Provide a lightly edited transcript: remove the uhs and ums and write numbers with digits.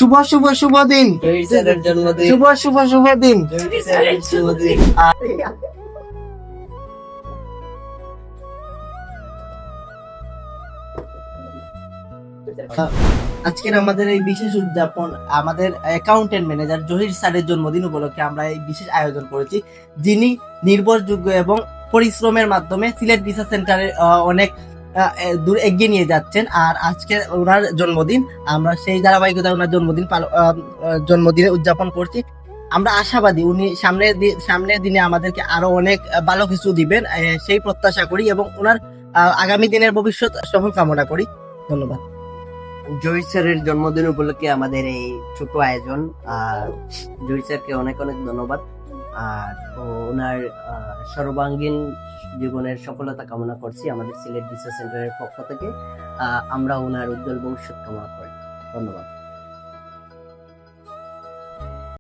শুভ শুভ শুভ দিন, জহির স্যারের জন্মদিন। শুভ শুভ শুভ দিন। জহির স্যারের জন্মদিন। আজকের আমাদের এই বিশেষ উদযাপন আমাদের অ্যাকাউন্টেন্ট ম্যানেজার জহির স্যারের জন্মদিন উপলক্ষে আমরা এই বিশেষ আয়োজন করেছি, যিনি নির্ভরযোগ্য এবং পরিশ্রমের মাধ্যমে সিলেট ভিসা সেন্টারে অনেক দূর এগিয়ে নিয়ে যাচ্ছেন। আর আজকে ওনার জন্মদিন, আমরা সেই ধারাবাহিকতায় ওনার জন্মদিনে উদযাপন করছি। আমরা আশাবাদী উনি সামনের দিনে আমাদেরকে আরো অনেক ভালো কিছু দিবেন, সেই প্রত্যাশা করি এবং ওনার আগামী দিনের ভবিষ্যৎ সফল কামনা করি। ধন্যবাদ। জহির স্যারের জন্মদিন উপলক্ষে আমাদের এই ছোট আয়োজন। আর জহির স্যারকে অনেক অনেক ধন্যবাদ। আর ওনার সর্বাঙ্গীন জীবনের সফলতা কামনা করছি আমাদের সিলেট ভিসা সেন্টারের পক্ষ থেকে। আমরা ওনার উজ্জ্বল ভবিষ্যৎ কামনা করি। ধন্যবাদ।